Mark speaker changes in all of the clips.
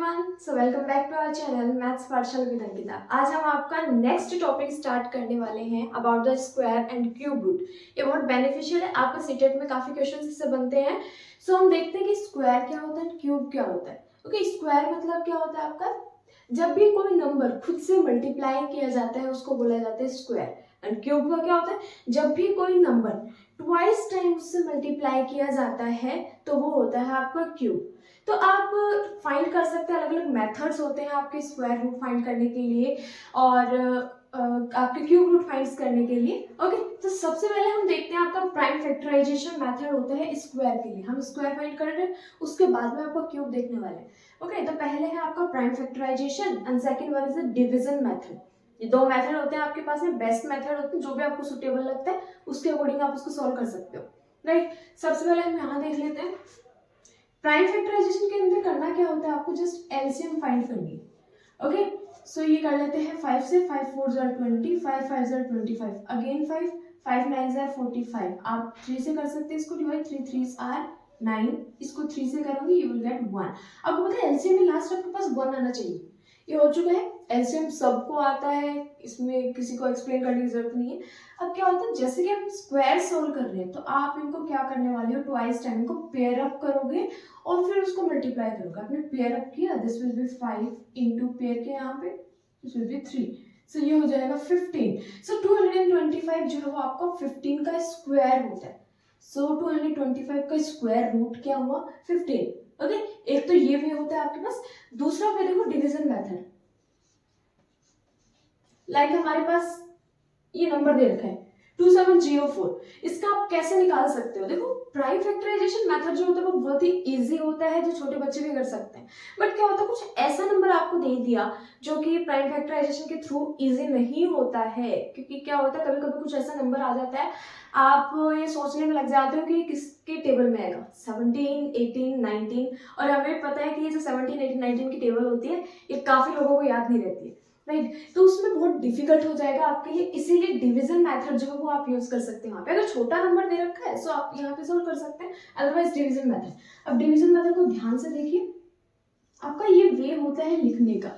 Speaker 1: Everyone, so welcome back to our channel maths Pathshala with Ankita. आज हम आपका नेक्स्ट टॉपिक स्टार्ट करने वाले हैं about the square and cube root. ये बहुत बेनिफिशियल है, आपका सीटेट में काफी क्वेश्चंस इससे बनते हैं। सो हम देखते हैं कि स्क्वायर क्या होता है, क्यूब क्या होता है। ओके, स्क्वायर मतलब क्या होता है आपका, जब भी कोई नंबर खुद से मल्टीप्लाई किया जाता है उसको बोला जाता है स्क्वायर। एंड क्यूब का क्या होता है, जब भी कोई नंबर ट्वाइस टाइम उससे मल्टीप्लाई किया जाता है तो वो होता है आपका क्यूब। तो आप फाइंड कर सकते हैं, अलग अलग मेथड्स होते हैं आपके स्क्वायर रूट फाइंड करने के लिए और आपके क्यूब रूट फाइंड करने के लिए। ओके, तो सबसे पहले हम देखते हैं आपका प्राइम फैक्टराइजेशन मेथड होता है स्क्वायर के लिए। हम स्क्वायर फाइंड कर रहे हैं, उसके बाद में आपका क्यूब देखने वाले हैं। ओके, तो पहले है आपका prime factorisation and second one is the division method. ये दो मेथड होते हैं आपके पास में, बेस्ट मेथड होते हैं, जो भी आपको सुटेबल लगता है उसके अकॉर्डिंग आप उसको सॉल्व कर सकते हो। राइट, सबसे पहले हम यहाँ देख लेते हैं प्राइम फैक्टराइजेशन के अंदर करना क्या होता है, आपको जस्ट एलसीएम फाइंड करनी है। ओके, सो ये कर लेते हैं 5 से, 5 4 जार 20, 5 5 जार 25, अगेन 5 5 9 जार 45। आप 3 से कर सकते हैं इसको डिवाइड, 3 3 आर 9, इसको 3 से करोगे यू विल गेट 1। आपको पता है एलसीएम में लास्ट आपके पास 1 आना चाहिए। ये हो चुका है, एलसीएम सबको आता है, इसमें किसी को एक्सप्लेन करने की जरूरत नहीं है। अब क्या होता है, जैसे कि आप स्क्वायर सोल्व कर रहे हैं तो आप इनको क्या करने वाले हो, ट्वाइस टाइम इनको पेयर अप करोगे और फिर उसको मल्टीप्लाई करोगे। आपने पेयर अप किया, this will be 5 into pair के यहाँ पे दिस विल बी 3, सो ये हो जाएगा 15। सो 225 जो है वो आपका 15 का स्क्वायर रूट है। सो 225 का स्क्वायर रूट क्या हुआ, 15। ओके, एक तो ये वे होता है आपके पास। दूसरा वे देखो डिवीजन मेथड। लाइक हमारे पास ये नंबर दे रखा है 2704, इसका आप कैसे निकाल सकते हो। देखो प्राइम फैक्टराइजेशन मेथड जो होता है वो बहुत ही इजी होता है, जो छोटे बच्चे भी कर सकते हैं। बट क्या होता है, कुछ ऐसा नंबर आपको दे दिया जो कि प्राइम फैक्टराइजेशन के थ्रू इजी नहीं होता है, क्योंकि क्या होता है कभी कभी कुछ ऐसा नंबर आ जाता है आप ये सोचने में लग जाते हो कि किसके टेबल में आएगा, 17 18 19, और हमें पता है कि ये जो 17 18 19 की टेबल होती है ये काफी लोगों को याद नहीं रहती है। राइट, तो उसमें बहुत डिफिकल्ट हो जाएगा आपके लिए, इसीलिए डिवीजन मेथड जो है वो आप यूज कर सकते हैं। वहां पे अगर छोटा नंबर दे रखा है तो आप यहाँ पे सोल्व कर सकते हैं, अदरवाइज डिवीजन मेथड। अब डिवीजन मेथड को ध्यान से देखिए, आपका ये वे होता है लिखने का,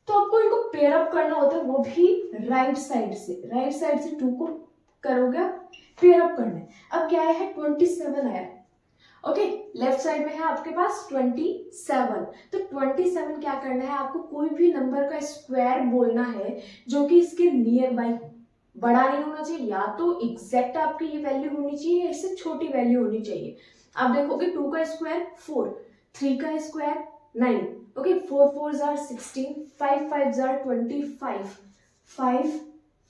Speaker 1: तो आपको इनको पेयर अप करना होता है, वो भी राइट साइड से 2 को करोगे पेयर अप करना है। अब क्या आया है, 27 आया। ओके, लेफ्ट साइड में है आपके पास 27, तो 27 क्या करना है आपको, कोई भी नंबर का स्क्वायर बोलना है जो कि इसके नियर बाई, बड़ा नहीं होना चाहिए, या तो एग्जैक्ट आपकी ये वैल्यू होनी चाहिए या इससे छोटी वैल्यू होनी चाहिए। आप देखोगे 2 का स्क्वायर 4, 3 का square 9, okay 4 4 jar 16, 5 5 jar 25, 5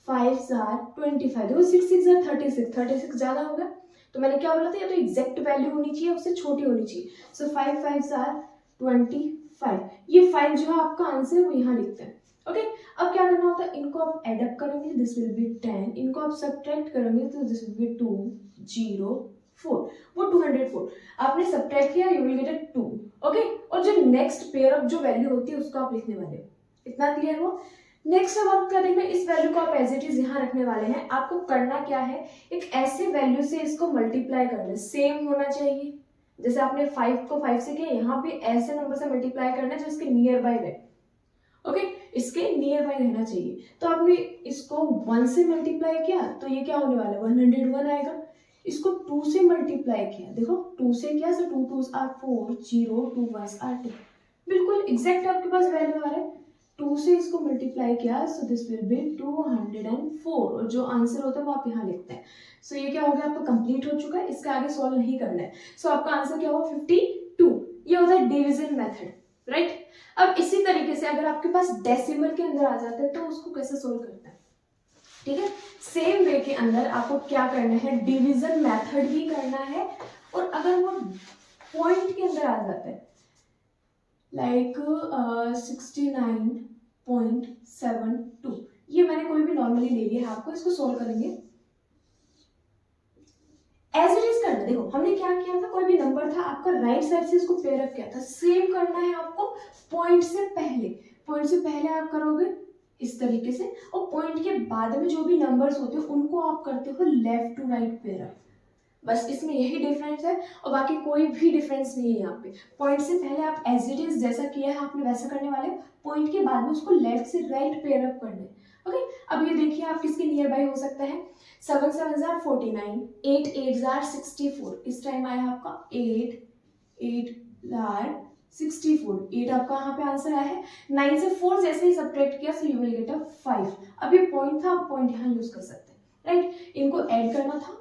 Speaker 1: 5 jar 25, देखो 6 6 जार 36, 36 ज्यादा हो गया, तो मैंने क्या बोला था, या तो एग्जैक्ट वैल्यू होनी चाहिए उससे छोटी होनी चाहिए। सो 5 5 आर 25, ये 5 जो है आपका आंसर वो यहाँ लिखते हैं। ओके, अब क्या करना होता है, इनको आप एडअप करेंगे, दिस विल बी 10, इनको आप सब्ट्रैक्ट करेंगे तो दिस विल बी 204, वो 204 आपने सब्ट्रैक्ट किया, you will get a 2। Okay, और जो नेक्स्ट पेयर ऑफ जो वैल्यू होती है उसको आप लिखने वाले हो। इतना क्लियर हुआ। नेक्स्ट अब आप क्या देखना, इस वैल्यू को आप एज इट इज यहाँ रखने वाले हैं। आपको करना क्या है, एक ऐसे वैल्यू से इसको मल्टीप्लाई करना है, सेम होना चाहिए। जैसे आपने 5 को 5 से किया, यहाँ पे ऐसे नंबर से मल्टीप्लाई करना है जो इसके नियर बाय रहे। ओके, इसके नियर बाय रहना चाहिए। तो आपने इसको 1 से मल्टीप्लाई किया तो ये क्या होने वाला है, 101 आएगा। इसको 2 से मल्टीप्लाई किया, देखो 2 से किया, सो 2 2 आर 4, 0 2 1 आर 2, बिल्कुल एग्जैक्ट आपके पास वैल्यू आ रहा है। 2 से इसको मल्टीप्लाई किया, सो दिस विल बी 204, और जो आंसर होता है वो आप यहाँ लिखते हैं। सो ये क्या हो गया, आपका कंप्लीट हो चुका है, इसका आगे सॉल्व नहीं करना है। सो आपका आंसर क्या होगा, 52। ये होता है डिवीजन मेथड। राइट, अब इसी तरीके से अगर आपके पास डेसिमल के अंदर आ जाते हैं तो उसको कैसे सोल्व करते हैं। ठीक है, सेम वे के अंदर आपको क्या करना है, डिवीजन मेथड ही करना है। और अगर वो पॉइंट के अंदर आ जाता है लाइक 69.72, ये मैंने कोई भी नॉर्मली ले लिया है, आपको इसको सोल्व करेंगे एज इट इज करना। देखो हमने क्या किया था, कोई भी नंबर था आपका, राइट साइड से इसको पेयर अप किया था, सेम करना है आपको पॉइंट से पहले। पॉइंट से पहले आप करोगे इस तरीके से, और पॉइंट के बाद में जो भी नंबर्स होते हैं उनको आप करते हो left to right pair up. बस इसमें यही डिफरेंस है और बाकी कोई भी डिफरेंस नहीं है यहाँ पे। पॉइंट से पहले आप एज इट इज जैसा किया है आपने वैसा करने वाले, पॉइंट के बाद में उसको लेफ्ट से राइट पेयर अप करने। ओके, अब ये देखिए आप किसके नियर बाई हो सकता है। 7 7 49, 8 8 64, इस टाइम आया आपका 8 8 64, 8 आपका यहाँ पे आंसर आया है। 9 से 4 जैसे ही सब्ट्रैक्ट किया so you will get a 5। अब ये पॉइंट था, आप पॉइंट यहाँ यूज कर सकते हैं, राइट। इनको ऐड करना था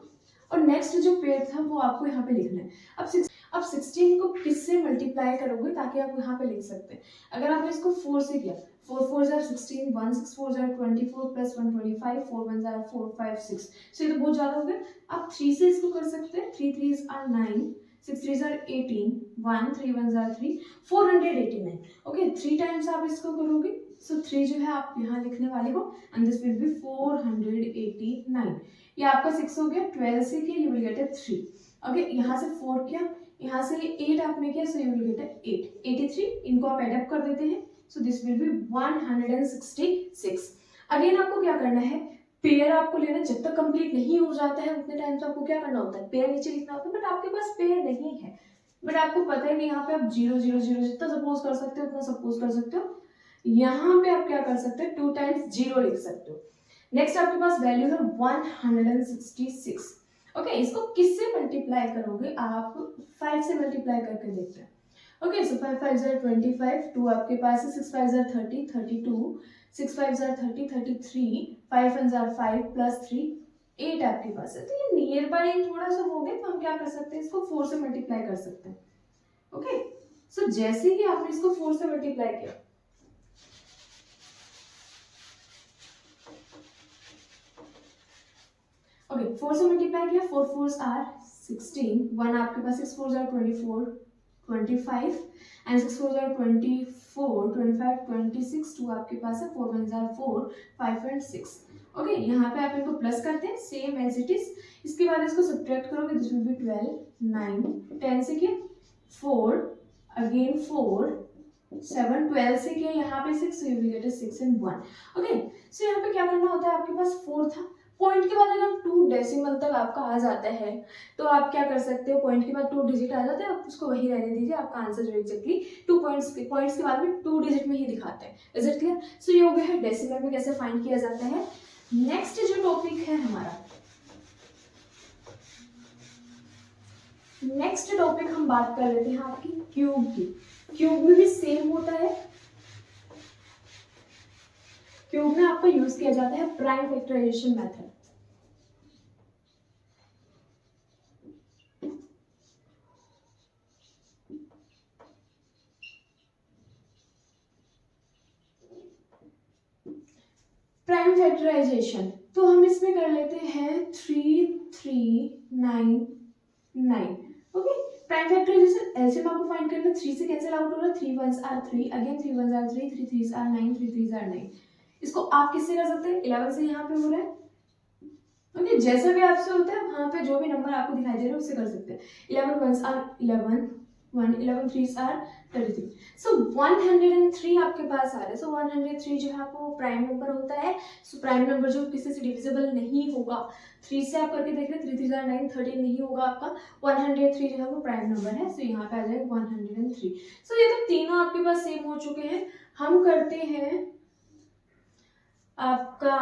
Speaker 1: और नेक्स्ट जो पेयर था वो आपको यहाँ पे लिखना है। अब 16 को किससे मल्टीप्लाई करोगे ताकि आप यहाँ पे लिख सकते हैं। अगर आपने इसको 4 से किया, 4 4 16, 1 6 4 24 प्लस 1 25, 4 1 4 5 6, सो ये तो बहुत ज्यादा हो गया। आप 3 से इसको कर सकते हैं, 3 3 9, 6 3 18, 1 3 1 3, 489। ओके, 3 टाइम्स आप इसको करोगे सो 3 जो है आप यहाँ लिखने वाले हो एंड दिस विल बी 489। ये आपका 6 हो गया, 12 से किया you will get a 3। Okay, यहाँ से 4 किया, यहाँ से 8 आपने किया so you will get a 8 83। इनको आप एड अप कर देते हैं so this will be 166। Again आपको क्या करना है, पेयर आपको लेना। जब तक कंप्लीट नहीं हो जाता है उतने टाइम से आपको क्या करना होता है, पेयर नीचे लिखना होता है। बट आपके पास पेयर नहीं है, बट आपको पता है कि यहाँ पे आप 0 0 0 जितना सपोज कर सकते हो उतना सपोज कर सकते हो। यहाँ पे आप क्या कर सकते हैं, 2 टाइम्स 0 लिख सकते हो। नेक्स्ट आपके पास वैल्यू है 166। ओके, इसको किससे मल्टीप्लाई करोगे आप, 5 से मल्टीप्लाई करके देखते हैं। ओके, सो 5 5 25, 2 आपके पास है, 6 5 30 32, 6 5 30 33, 5 1 5 प्लस 3 8 आपके पास है। तो ये नियर बाई थोड़ा सा हो गया, तो हम क्या कर सकते हैं, इसको 4 से मल्टीप्लाई कर सकते हैं। ओके, सो जैसे ही आपने इसको 4 से मल्टीप्लाई किया, ओके 4 से मल्टीप्लाई किया, 4 4s are 16, 1 आपके पास 6 4s are 24 25 and 6 4s are 24 25 26, 2 आपके पास है, 4 1s are 4 5 and 6। ओके, यहाँ पे आप इनको प्लस करते हैं सेम एज इट इज। इसके बाद इसको सब्ट्रैक्ट करोगे, दिस विल बी 12 9 10 से किया 4 अगेन 4 7 12 से किया यहाँ पे 6, so you will get a 6 and 1। Okay, सो यहाँ पे क्या करना होता है, आपके पास 4 था, पॉइंट के बाद अगर 2 डेसिमल तक आपका आ जाता है तो आप क्या कर सकते हो, पॉइंट के बाद 2 डिजिट आ जाते हैं, आप उसको वही रहने दीजिए। आपका आंसर जो एग्जैक्टली 2 पॉइंट्स के बाद में 2 डिजिट में ही दिखाते हैं। Is it clear? सो ये हो गया है डेसिमल में कैसे फाइंड किया जाता है। नेक्स्ट जो टॉपिक है हमारा, नेक्स्ट टॉपिक हम बात कर लेते हैं आपकी क्यूब की। क्यूब में भी सेम होता है, क्यूब में आपको यूज किया जाता है prime factorisation method. Prime factorisation तो हम इसमें कर लेते हैं 3 3 9 9। ओके, प्राइम फैक्टराइजेशन एलसीएम आपको फाइंड करना है, 3 से कैंसिल आउट हो रहा है, 3 1s are 3 again 3 1s are 3 3 3s are 9 3 3s are 9। इसको आप किससे कर सकते हैं, 11 से यहाँ पे हो रहा है। ओके, जैसा भी आपसे होता है वहां पे जो भी नंबर आपको दिखाई दे रहा है उससे कर सकते हैं। 11 1s are 11 1 11 3s are 33। सो 103 आपके पास आ रहा है। सो 103 जो है आपको प्राइम नंबर होता है। सो प्राइम नंबर जो किसी से डिविजिबल नहीं होगा, 3 से आप करके देख रहे हैं, 3 3 9 13 नहीं होगा आपका, 103 जो है वो प्राइम नंबर है। सो यहाँ पे आ जाएगा 103। सो ये तो तीनों आपके पास सेम हो चुके हैं। हम करते हैं आपका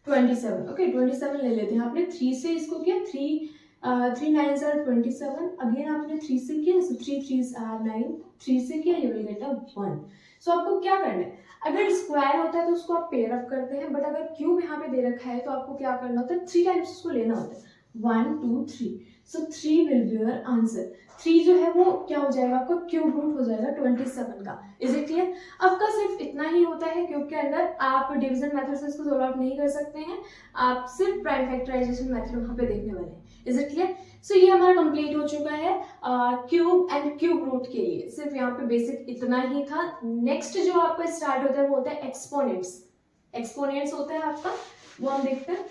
Speaker 1: 27। ओके, 27 ले लेते हैं। आपने 3 से इसको किया, 3 9s are 27 अगेन आपने 3 से किया, सो 3 3s are 9 3 से किया, you will get a 1। सो आपको क्या करना है, अगर स्क्वायर होता है तो उसको आप पेयर अप करते हैं, बट अगर क्यूब यहाँ पे दे रखा है तो आपको क्या करना होता है, 3 टाइम्स उसको लेना होता है, 1 2 3। सो 3 विल बी योर आंसर। 3 जो है वो क्या हो जाएगा आपका, क्यूब रूट हो जाएगा 27 का। Is it clear? आपका सिर्फ इतना ही होता है, क्योंकि अंदर आप डिवीजन मेथड से इसको सोल्व आउट नहीं कर सकते हैं, आप सिर्फ प्राइम फैक्टराइजेशन मेथड वहां पे देखने वाले हैं। Is it clear? सो ये हमारा कंप्लीट हो चुका है क्यूब एंड क्यूब रूट के लिए। सिर्फ यहाँ पे बेसिक इतना ही था। नेक्स्ट जो आपका स्टार्ट होता है वो होता है एक्सपोनेंट्स। एक्सपोनेंट्स होता है आपका, वो हम देखते हैं।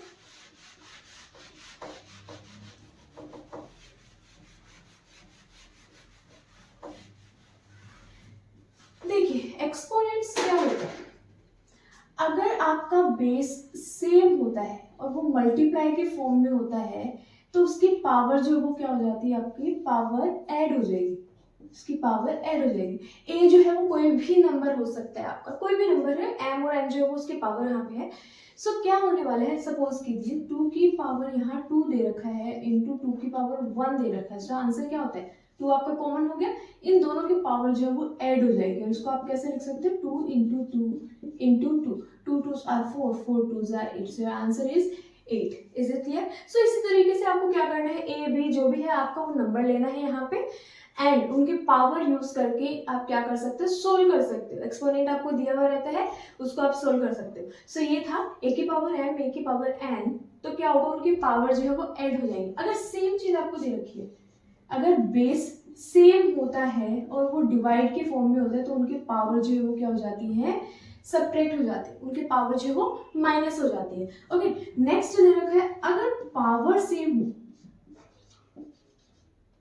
Speaker 1: देखिए एक्सपोनेंट्स क्या होता है, अगर आपका बेस सेम होता है और वो मल्टीप्लाई के फॉर्म में होता है तो उसकी पावर जो है वो क्या हो जाती है, आपकी पावर ऐड हो जाएगी, उसकी पावर ऐड हो जाएगी। ए जो है वो कोई भी नंबर हो सकता है, आपका कोई भी नंबर है, एम और एन जो है वो उसकी पावर यहाँ पे है। सो क्या होने वाला है, सपोज कीजिए 2 की पावर यहाँ 2 दे रखा है इंटू 2 की पावर 1 दे रखा है। सो आंसर क्या होता है, 2 आपका कॉमन हो गया, इन दोनों की पावर जो है वो ऐड हो जाएगी और इसको आप कैसे लिख सकते हैं, 2 into 2 into 2, 2 2s are 4, 4 2s are 8, so your answer is 8। Is it clear? So इसी तरीके से आपको क्या करना है, ए बी जो भी है आपका वो नंबर लेना है यहाँ पे एंड उनकी पावर यूज करके आप क्या कर सकते हो, सोल्व कर सकते हो। एक्सपोनेंट आपको दिया हुआ रहता है, उसको आप सोल्व कर सकते हो। सो ये था ए की पावर एम, ए की पावर एन, तो क्या होगा, उनकी पावर जो है वो ऐड हो जाएगी। अगर सेम चीज आपको दे रखी है, अगर बेस सेम होता है और वो डिवाइड के फॉर्म में होता है, तो उनकी पावर जो है वो क्या हो जाती है, सब्ट्रैक्ट हो जाती है, उनकी पावर जो है वो माइनस हो जाती है। ओके, नेक्स्ट दे रखा है, अगर पावर सेम हो,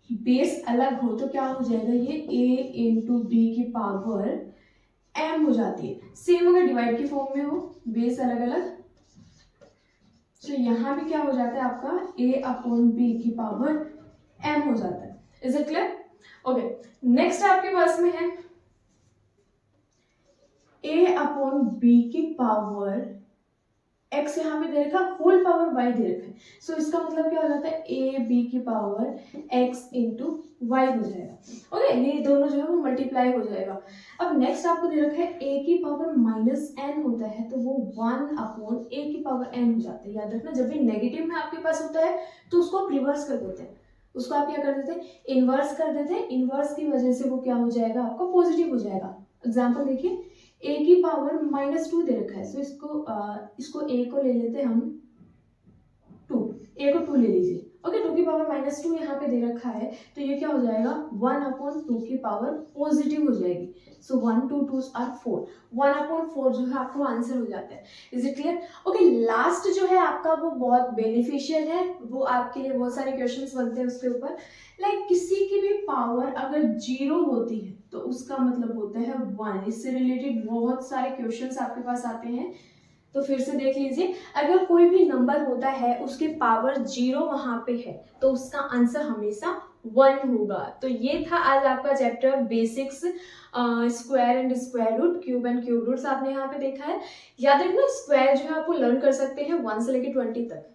Speaker 1: बेस अलग हो, तो क्या हो जाएगा, ये a इंटू बी की पावर m हो जाती है। सेम अगर डिवाइड के फॉर्म में हो, बेस अलग अलग, तो यहां भी क्या हो जाता है आपका a अपॉन बी की पावर m हो जाता है। Is it clear? Okay, next आपके पास में है a अपॉन बी की पावर x यहाँ पे दे रखा, होल पावर y दे रखा है। सो इसका मतलब क्या हो जाता है, a b की पावर x इंटू वाई हो जाएगा। ओके, ये दोनों जो है वो मल्टीप्लाई हो जाएगा। अब नेक्स्ट आपको दे रखा है a की पावर माइनस n होता है, तो वो 1 अपॉन a की पावर n हो जाता है। याद रखना, जब भी नेगेटिव में आपके पास होता है तो उसको आप रिवर्स कर देते हैं, उसको आप क्या कर देते हैं, इनवर्स कर देते हैं। इनवर्स की वजह से वो क्या हो जाएगा, आपका पॉजिटिव हो जाएगा। एग्जाम्पल देखिए, a की पावर -2 दे रखा है, सो इसको a को ले लेते हैं हम 2, a को 2 ले लीजिए। ओके, 2 की पावर -2 यहाँ पे दे रखा है, तो ये क्या हो जाएगा, 1 अपॉन 2 की पावर पॉजिटिव हो जाएगी। सो 1 2 2s are 4, 1 अपॉन 4 जो है आपको आंसर हो जाता है। Is it clear? Okay, last जो है आपका वो बहुत बेनिफिशियल है, वो आपके लिए बहुत सारे क्वेश्चंस बनते हैं उसके ऊपर। लाइक किसी की भी पावर अगर 0 होती है तो उसका मतलब होता है 1। इससे रिलेटेड बहुत सारे क्वेश्चंस आपके पास आते हैं, तो फिर से देख लीजिए। अगर कोई भी नंबर होता है उसके पावर 0 वहां पे है, तो उसका आंसर हमेशा 1 होगा। तो ये था आज आपका chapter basics, square and square root, cube and cube roots आपने यहाँ पे देखा है। याद रखना, स्क्वायर जो है आपको लर्न कर सकते हैं 1 से लेके 20 तक,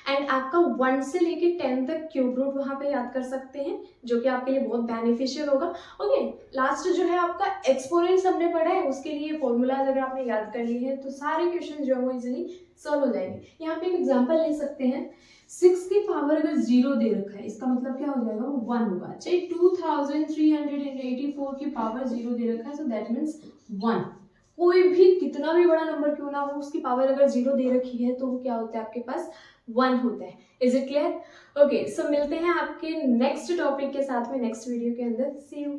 Speaker 1: एंड आपका 1 से लेके 10 तक क्यूब रूट वहां पे याद कर सकते हैं, जो कि आपके लिए बहुत बेनिफिशियल होगा। ओके, लास्ट जो है आपका एक्सपोनेंट्स हमने पढ़ा है, उसके लिए फॉर्मूलाज अगर आपने याद कर लिए हैं तो सारे क्वेश्चन जो है वो इजीली सॉल्व हो जाएंगे। यहाँ पे एक एग्जांपल ले सकते हैं, 6 की पावर अगर 0 दे रखा है, इसका मतलब क्या हो जाएगा, वो 1 होगा। चाहे 2384 की पावर 0 दे रखा है, सो दैट मीन्स 1। कोई भी कितना भी बड़ा नंबर क्यों ना हो, उसकी पावर अगर 0 दे रखी है तो वो क्या होता है, आपके पास 1 होता है। Is it clear? ओके, सो मिलते हैं आपके नेक्स्ट टॉपिक के साथ में नेक्स्ट वीडियो के अंदर। सी यू।